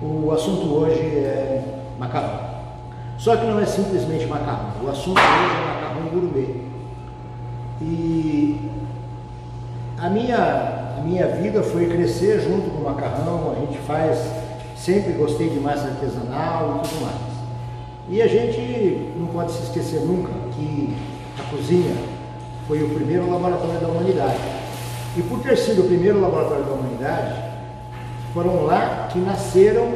O assunto hoje é macarrão. Só que não é simplesmente macarrão. O assunto hoje é macarrão gourmet. E a minha vida foi crescer junto com o macarrão. A gente faz, sempre gostei de massa artesanal e tudo mais. E a gente não pode se esquecer nunca que a cozinha foi o primeiro laboratório da humanidade. E por ter sido o primeiro laboratório da humanidade, foram lá que nasceram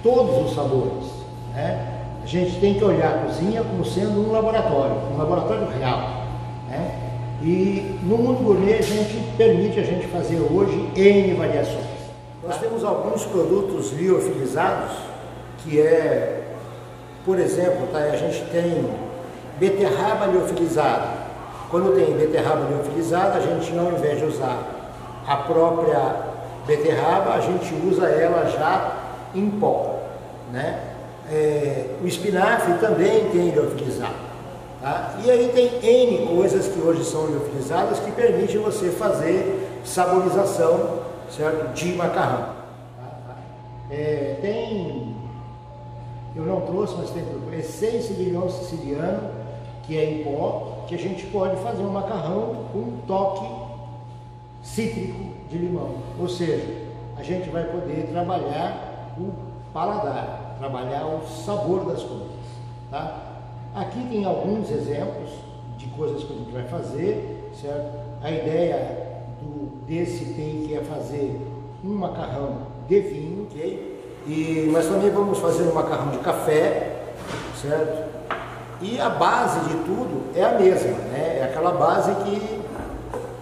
todos os sabores, né? A gente tem que olhar a cozinha como sendo um laboratório real, né? E no mundo gourmet permite a gente fazer hoje N variações. Nós temos alguns produtos liofilizados, que é, por exemplo, tá? A gente tem beterraba liofilizada. Quando tem beterraba liofilizada, a gente, ao invés de usar a própria beterraba, a gente usa ela já em pó, né? O espinafre também tem liofilizado, tá? E aí tem N coisas que hoje são liofilizadas que permitem você fazer saborização, certo? De macarrão. Eu não trouxe, mas tem essência de limão siciliano, que é em pó, que a gente pode fazer um macarrão com um toque cítrico de limão. Ou seja, a gente vai poder trabalhar o paladar, trabalhar o sabor das coisas, tá? Aqui tem alguns exemplos de coisas que a gente vai fazer, certo? A ideia desse take é fazer um macarrão de vinho, ok? Mas também vamos fazer um macarrão de café, certo? E a base de tudo é a mesma, né? É aquela base que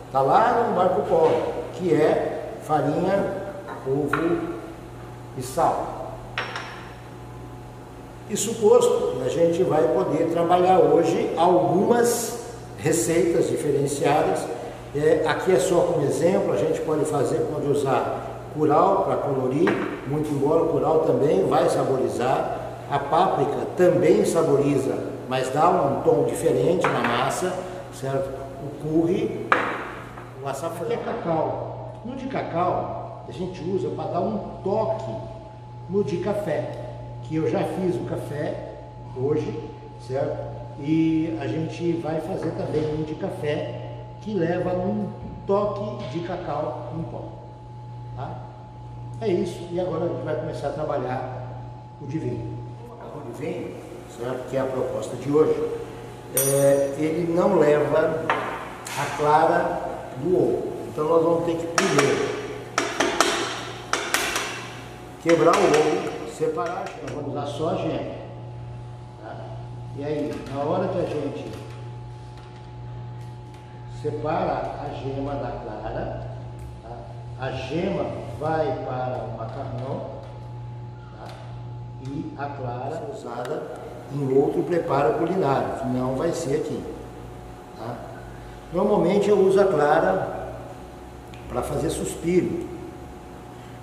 está lá no Marco Polo, que é farinha, ovo e sal. Isso posto, a gente vai poder trabalhar hoje algumas receitas diferenciadas. Aqui é só como exemplo, a gente pode usar curau para colorir, muito embora o curau também vai saborizar. A páprica também saboriza, mas dá um tom diferente na massa, certo? O curry, o açafrão. Aqui é cacau. No de cacau, a gente usa para dar um toque no de café, que eu já fiz o café hoje, certo? E a gente vai fazer também um de café que leva um toque de cacau em pó, tá? É isso, e agora a gente vai começar a trabalhar o de vinho. O macarrão de vinho, certo? Que é a proposta de hoje, ele não leva a clara do ovo. Então nós vamos ter que primeiro quebrar o ovo, separar, nós vamos usar só a gema, tá? E aí, na hora que a gente separa a gema da clara, tá? A gema vai para o macarrão, tá? E a clara é usada em outro preparo culinário, que não vai ser aqui, tá? Normalmente eu uso a clara para fazer suspiro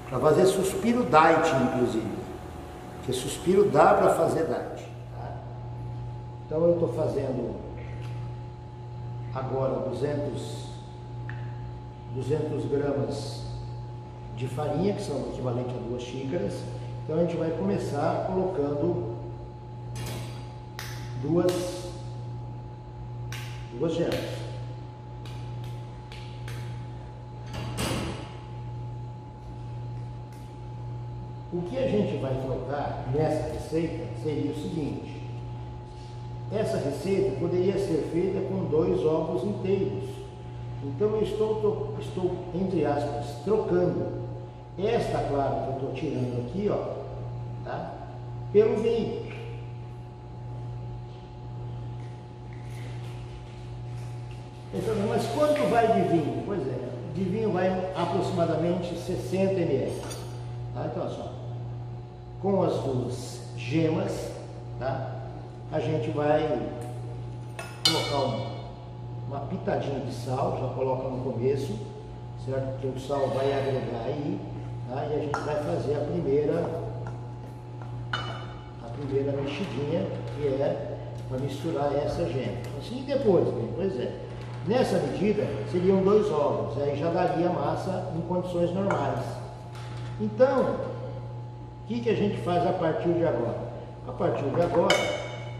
diet, inclusive, porque suspiro dá para fazer diet, tá? Então eu estou fazendo agora 200 gramas de farinha, que são o equivalente a 2 xícaras. Então a gente vai começar colocando duas gemas. O que a gente vai trocar nessa receita seria o seguinte: essa receita poderia ser feita com 2 ovos inteiros. Então eu estou entre aspas, trocando esta clara que eu estou tirando aqui, ó, tá? Pelo vinho. Então, mas quanto vai de vinho? Pois é, de vinho vai aproximadamente 60 ml. Tá? Então, só, com as 2 gemas, tá? A gente vai colocar uma pitadinha de sal, já coloca no começo, certo? Porque o sal vai agregar aí, tá? E a gente vai fazer a primeira mexidinha, que é para misturar essa gema. Assim depois, né? Pois é. Nessa medida, seriam 2 ovos, aí já daria massa em condições normais. Então, O que a gente faz a partir de agora? A partir de agora,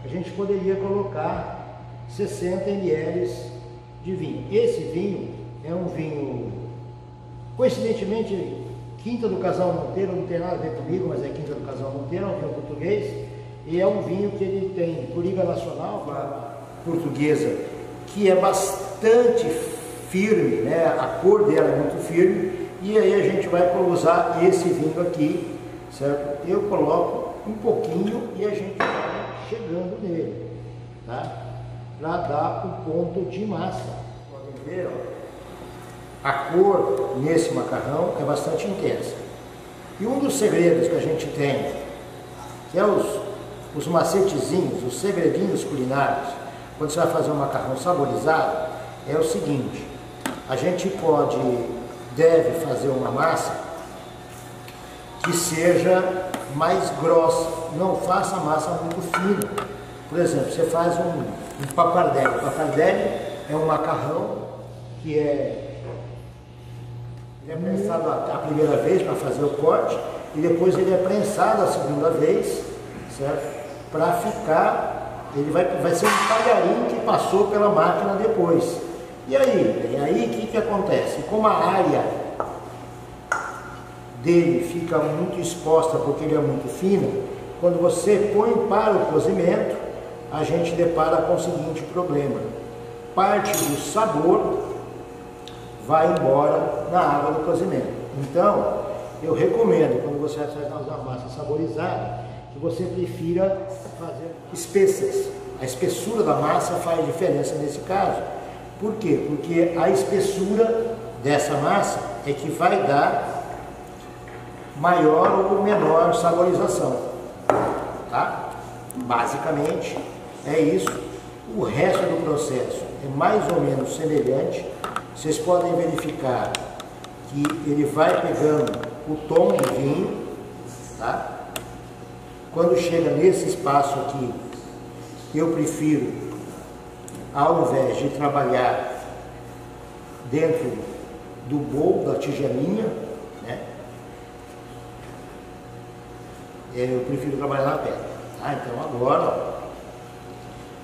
a gente poderia colocar 60 ml de vinho. Esse vinho é um vinho, coincidentemente, Quinta do Casal Monteiro, não tem nada a ver comigo, mas é Quinta do Casal Monteiro, é um vinho português, e é um vinho que ele tem por liga nacional, portuguesa, que é bastante firme, né? A cor dela é muito firme, e aí a gente vai usar esse vinho aqui, certo? Eu coloco um pouquinho e a gente vai chegando nele, tá? Para dar o ponto de massa. Podem ver, ó. A cor nesse macarrão é bastante intensa. E um dos segredos que a gente tem, que é os macetezinhos, os segredinhos culinários, quando você vai fazer um macarrão saborizado, é o seguinte: a gente deve fazer uma massa que seja mais grossa, não faça massa muito fina. Por exemplo, você faz um pappardelle. O pappardelle é um macarrão que ele é prensado a primeira vez para fazer o corte e depois ele é prensado a segunda vez, certo? Para ficar, ele vai ser um talharim que passou pela máquina depois. E aí o que acontece? Como a área dele fica muito exposta porque ele é muito fino, quando você põe para o cozimento, a gente depara com o seguinte problema: parte do sabor vai embora na água do cozimento. Então, eu recomendo, quando você vai fazer uma massa saborizada, que você prefira fazer espessas. A espessura da massa faz diferença nesse caso. Por quê? Porque a espessura dessa massa é que vai dar maior ou menor saborização, tá? Basicamente é isso. O resto do processo é mais ou menos semelhante. Vocês podem verificar que ele vai pegando o tom do vinho, tá? Quando chega nesse espaço aqui, eu prefiro, ao invés de trabalhar dentro do bowl, da tigelinha, né? Eu prefiro trabalhar na pedra. Tá? Então agora, ó,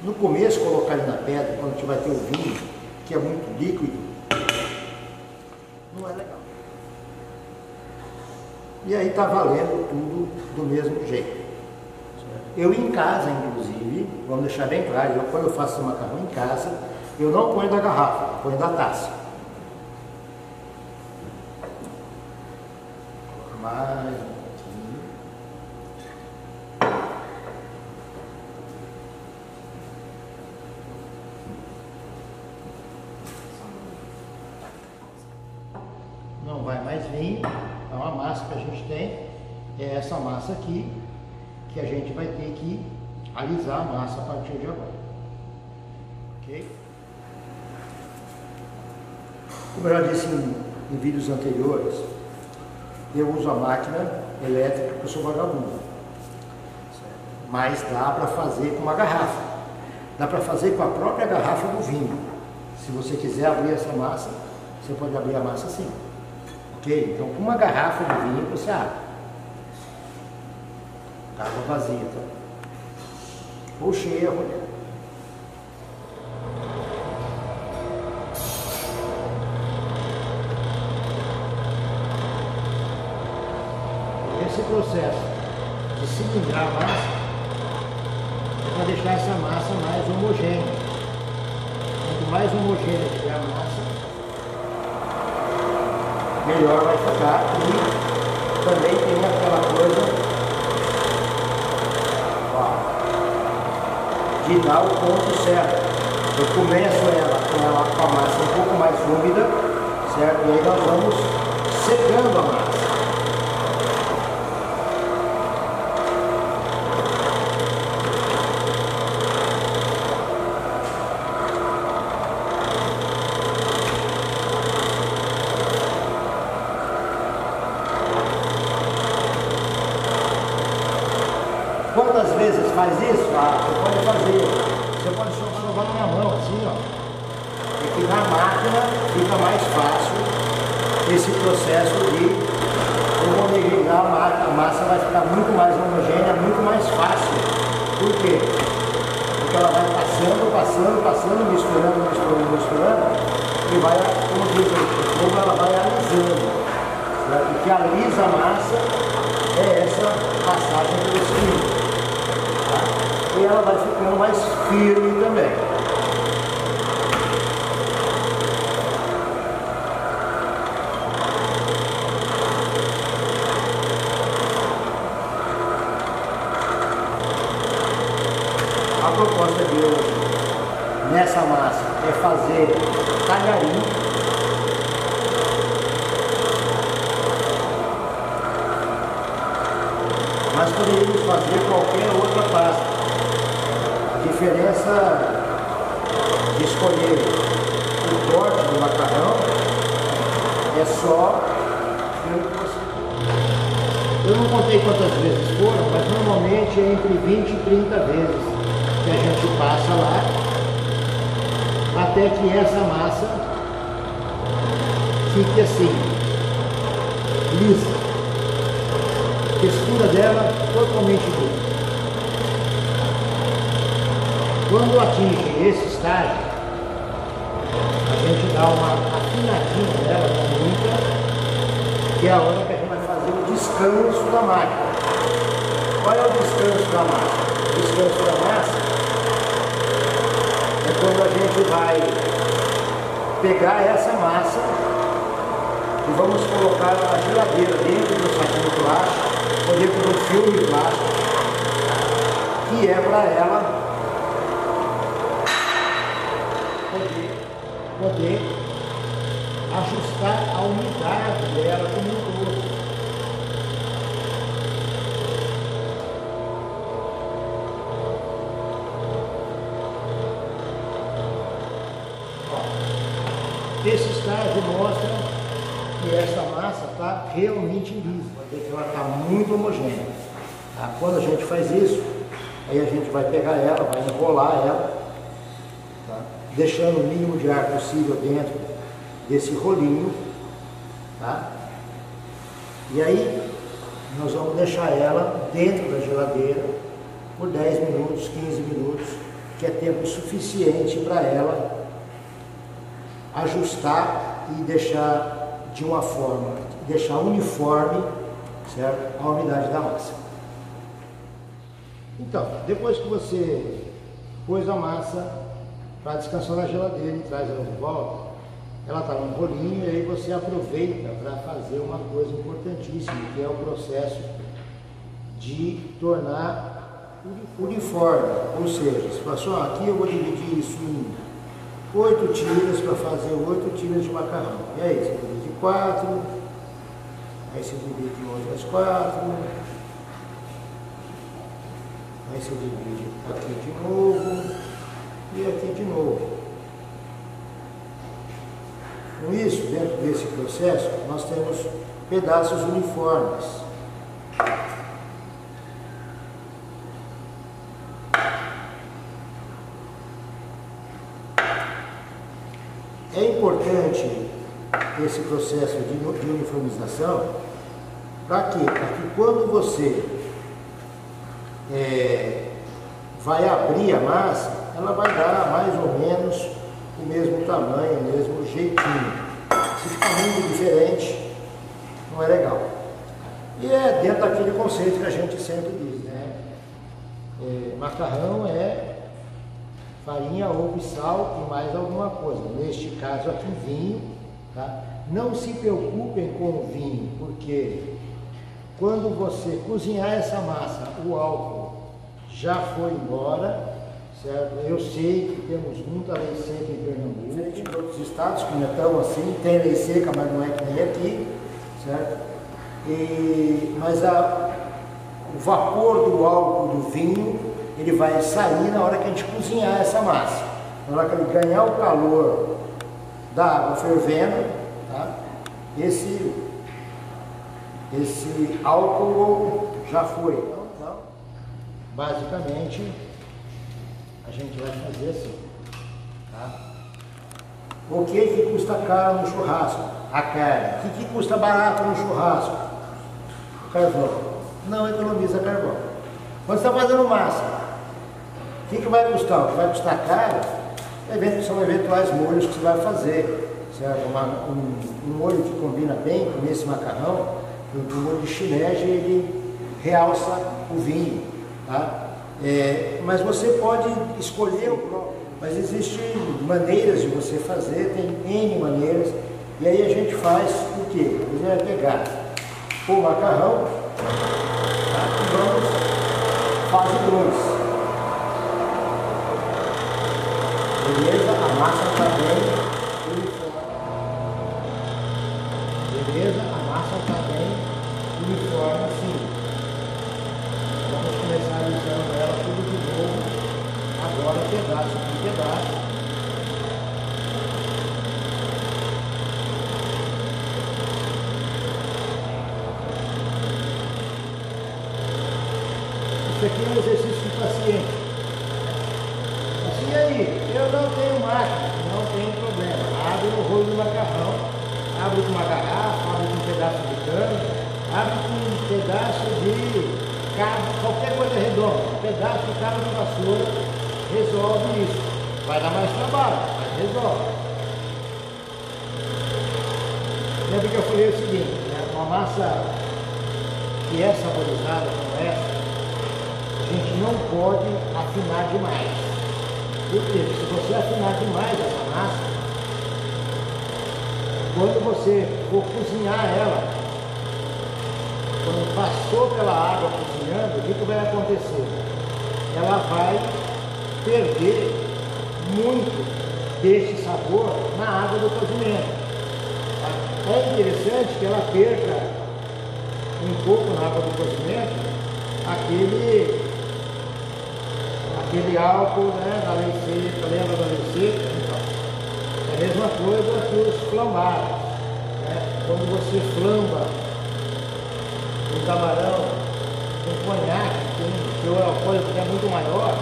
no começo colocar ele na pedra, quando a gente vai ter o vinho, que é muito líquido, não é legal. E aí tá valendo tudo do mesmo jeito. Eu em casa, inclusive, vamos deixar bem claro, quando eu faço esse macarrão em casa, eu não ponho da garrafa, eu ponho da taça. Mais um pouquinho. Não vai mais vinho, então a massa que a gente tem é essa massa aqui, que a gente vai ter que alisar a massa a partir de agora. Ok? Como eu já disse em vídeos anteriores, eu uso a máquina elétrica porque eu sou vagabundo. Mas dá para fazer com uma garrafa. Dá para fazer com a própria garrafa do vinho. Se você quiser abrir essa massa, você pode abrir a massa assim. Ok? Então, com uma garrafa de vinho você abre. Água vazia, tá? Ou cheia, mulher. Esse processo de cilindrar a massa é para deixar essa massa mais homogênea. Quanto mais homogênea tiver a massa, melhor vai ficar. E também tem aquela coisa de dar o ponto certo. Eu começo ela com a massa um pouco mais úmida, certo? E aí nós vamos secando a massa. Quantas vezes faz isso? Você pode fazer. Você pode jogar na minha mão, assim, ó. É que na máquina fica mais fácil esse processo de homogeneizar a massa vai ficar muito mais homogênea, muito mais fácil. Por quê? Porque ela vai passando, misturando, e vai, como diz o povo, ela vai alisando. O que alisa a massa é essa passagem pelo cilindro. Tá? E ela vai ficando mais firme também. A proposta de hoje nessa massa é fazer talharim. Mas poderíamos fazer qualquer outra pasta. A diferença de escolher o corte do macarrão é só pelo que você. Eu não contei quantas vezes foram, mas normalmente é entre 20 e 30 vezes que a gente passa lá, até que essa massa fique assim, lisa. A textura dela totalmente dura. Quando atinge esse estágio, a gente dá uma afinadinha nela com muita, que é a hora que a gente vai fazer o descanso da máquina. Qual é o descanso da massa? O descanso da massa é quando a gente vai pegar essa massa e vamos colocar na geladeira dentro do saquinho plástico ou dentro do filme plástico, que é para ela poder ajustar a umidade dela como um todo. Esse estágio mostra que essa massa está realmente lisa, que ela está muito homogênea. Tá? Quando a gente faz isso, aí a gente vai pegar ela, vai enrolar ela, tá? Deixando o mínimo de ar possível dentro desse rolinho. Tá? E aí nós vamos deixar ela dentro da geladeira por 10 minutos, 15 minutos, que é tempo suficiente para ela ajustar e deixar de uma forma, deixar uniforme, certo? A umidade da massa. Então, depois que você pôs a massa para descansar na geladeira e traz ela de volta, ela está num rolinho e aí você aproveita para fazer uma coisa importantíssima, que é o processo de tornar uniforme. Ou seja, se passou aqui, eu vou dividir isso em 8 tiras para fazer 8 tiras de macarrão. E aí, você divide em 4, aí você divide em outras 4, aí você divide aqui de novo e aqui de novo. Com isso, dentro desse processo, nós temos pedaços uniformes. É importante esse processo de uniformização para quê? Para que quando você vai abrir a massa, ela vai dar mais ou menos o mesmo tamanho, o mesmo jeitinho. Se ficar muito diferente, não é legal. E é dentro daquele conceito que a gente sempre diz, né? Macarrão é farinha, ovo e sal e mais alguma coisa. Neste caso aqui, vinho. Tá? Não se preocupem com o vinho, porque quando você cozinhar essa massa, o álcool já foi embora, certo? Eu sei que temos muita lei seca em Pernambuco, diferente de outros estados que não é tão assim, tem lei seca, mas não é que nem aqui, certo? Mas o vapor do álcool do vinho, ele vai sair na hora que a gente cozinhar essa massa. Na hora que ele ganhar o calor da água fervendo, tá? Esse álcool já foi. Então, basicamente, a gente vai fazer assim. Tá? O que custa caro no churrasco? A carne. O que custa barato no churrasco? O carvão. não economiza carvão. Quando você está fazendo massa, o que vai custar? O que vai custar caro são eventuais molhos que você vai fazer, certo? Um molho que combina bem com esse macarrão, o molho de shimeji, ele realça o vinho, tá? Mas você pode escolher o próprio, mas existem maneiras de você fazer, tem N maneiras, e aí a gente faz o quê? A gente vai pegar o macarrão, tá? E vamos fazer 2. Beleza? A massa está bem uniforme. Beleza? A massa está bem uniforme assim. Vamos começar alisando ela tudo de novo. Agora pedaço por pedaço. Isso aqui é um exercício de paciência. E aí, eu não tenho máquina, não tem problema. Abre o rolo do macarrão, abre com uma garrafa, abre com um pedaço de cano, abre com um pedaço de cabo, qualquer coisa redonda, um pedaço de cabo de vassoura, resolve isso. Vai dar mais trabalho, mas resolve. Lembra que eu falei o seguinte, né? Uma massa que é saborizada como essa, a gente não pode afinar demais. Porque se você afinar demais essa massa, quando você for cozinhar ela, quando passou pela água cozinhando, o que vai acontecer? Ela vai perder muito desse sabor na água do cozimento. É interessante que ela perca um pouco na água do cozimento aquele álcool, né, da lei seca, lembra da lei seca? Então, é a mesma coisa que os flambados, né? Quando você flamba um camarão com conhaque, que o alcoólico é muito maior,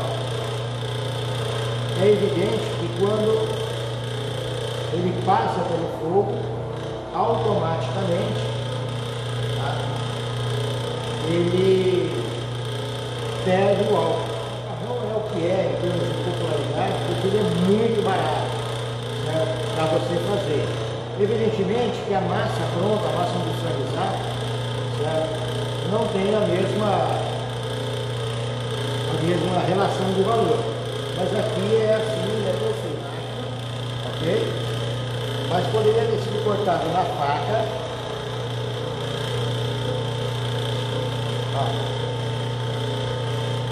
é evidente que quando ele passa pelo fogo, automaticamente, tá? Ele perde o álcool. Que é, em termos de popularidade, porque ele é muito barato, né, para você fazer. Evidentemente que a massa pronta, a massa industrializada, certo, não tem a mesma relação de valor. Mas aqui é assim, é perfeito, ok? Mas poderia ter sido cortado na faca.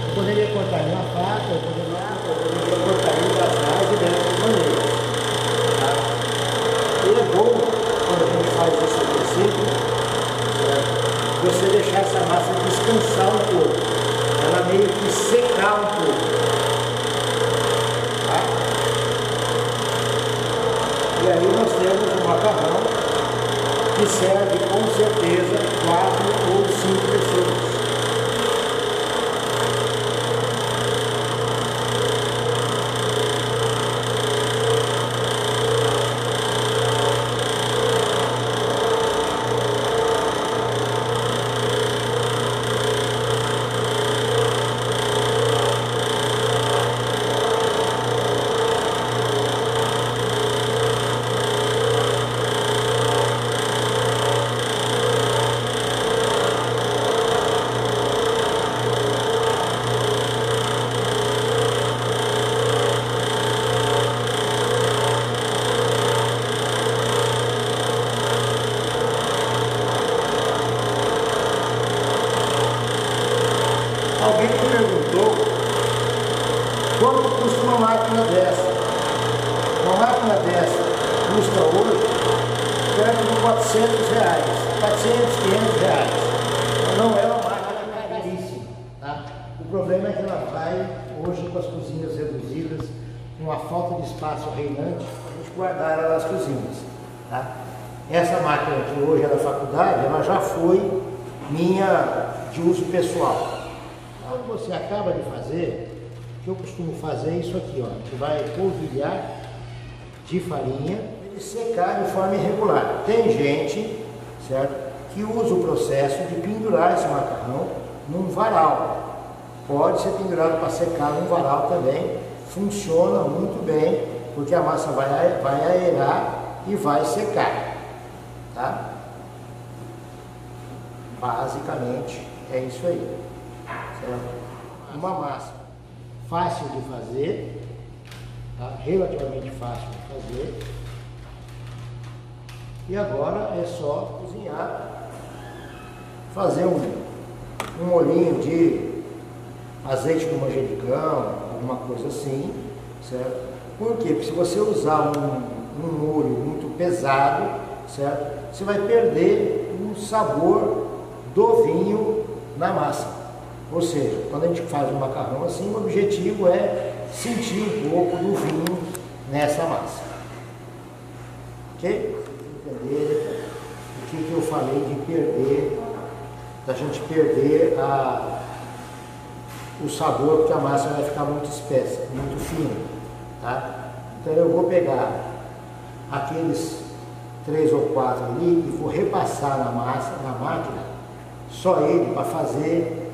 Eu poderia cortar ele na faca, eu poderia cortar ele atrás de diversas maneiras. Tá? E é bom, quando a gente faz esse princípio, você deixar essa massa descansar um pouco, ela meio que secar um pouco. Tá? E aí nós temos um macarrão que serve com certeza 4 ou 5 pessoas. Alguém me perguntou quanto custa uma máquina dessa. Uma máquina dessa custa hoje perto de R$400, 400, 500 reais. Não é uma máquina caríssima, tá? O problema é que ela vai, hoje com as cozinhas reduzidas, com a falta de espaço reinante, a gente guardar ela nas cozinhas, tá? Essa máquina que hoje é da faculdade, ela já foi minha de uso pessoal. Quando você acaba de fazer, o que eu costumo fazer é isso aqui, ó. A gente vai polvilhar de farinha e secar de forma irregular. Tem gente, certo, que usa o processo de pendurar esse macarrão num varal. Pode ser pendurado para secar num varal também, funciona muito bem, porque a massa vai aerar e vai secar, tá? Basicamente é isso aí, certo? Uma massa fácil de fazer, tá? Relativamente fácil de fazer, e agora é só cozinhar, fazer um molhinho de azeite do manjericão, alguma coisa assim, certo? Por quê? Porque se você usar um molho muito pesado, certo? Você vai perder o sabor do vinho na massa. Ou seja, quando a gente faz um macarrão assim, o objetivo é sentir um pouco do vinho nessa massa. Ok? Entender o que eu falei de perder, da gente perder o sabor, porque a massa vai ficar muito espessa, muito fina, tá? Então eu vou pegar aqueles 3 ou 4 ali e vou repassar na massa, na máquina, só ele, para fazer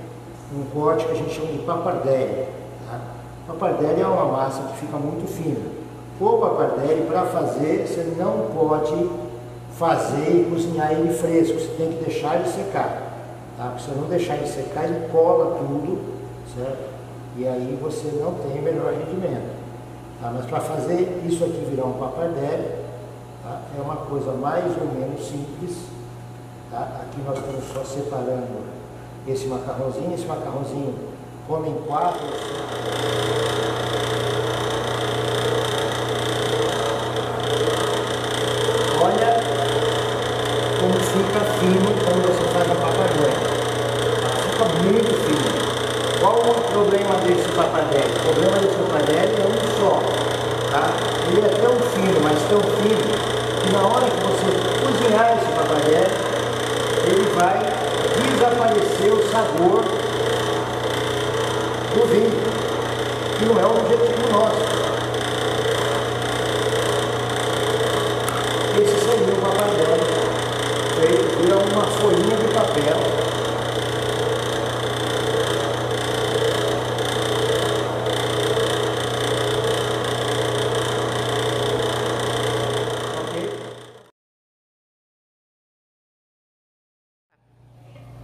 um corte que a gente chama de pappardelle, tá? Pappardelle é uma massa que fica muito fina. O pappardelle, para fazer, você não pode fazer e cozinhar ele fresco, você tem que deixar ele secar, tá? Porque se você não deixar ele secar, ele cola tudo, certo? E aí você não tem melhor rendimento, tá? Mas para fazer isso aqui virar um pappardelle, tá? É uma coisa mais ou menos simples, tá? Aqui nós estamos só separando esse macarrãozinho come em 4 ou 5. Olha como fica fino quando você faz a pappardelle, tá? Fica muito fino. Qual o problema desse pappardelle? O problema desse pappardelle é um só, tá? Ele é tão fino, mas tão fino, que na hora que você cozinhar esse pappardelle, ele vai desaparecer o sabor do vinho, que não é o objetivo nosso. Esse seria o pappardelle, feito vira uma folhinha de papel.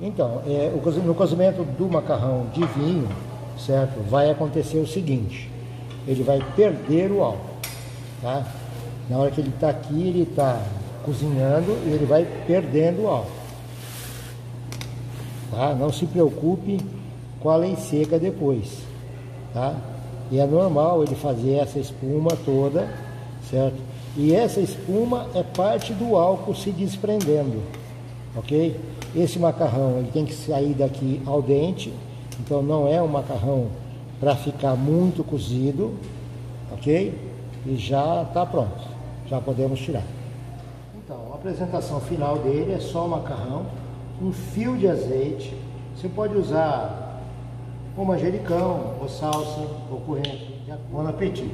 Então, no cozimento do macarrão de vinho, certo? Vai acontecer o seguinte, ele vai perder o álcool, tá? Na hora que ele está aqui, ele está cozinhando e ele vai perdendo o álcool, tá? Não se preocupe com a lei seca depois, tá? E é normal ele fazer essa espuma toda, certo? E essa espuma é parte do álcool se desprendendo, ok? Esse macarrão ele tem que sair daqui al dente, então não é um macarrão para ficar muito cozido, ok? E já está pronto, já podemos tirar. Então, a apresentação final dele é só o macarrão, um fio de azeite. Você pode usar ou manjericão, ou salsa, ou coentro, bom apetite.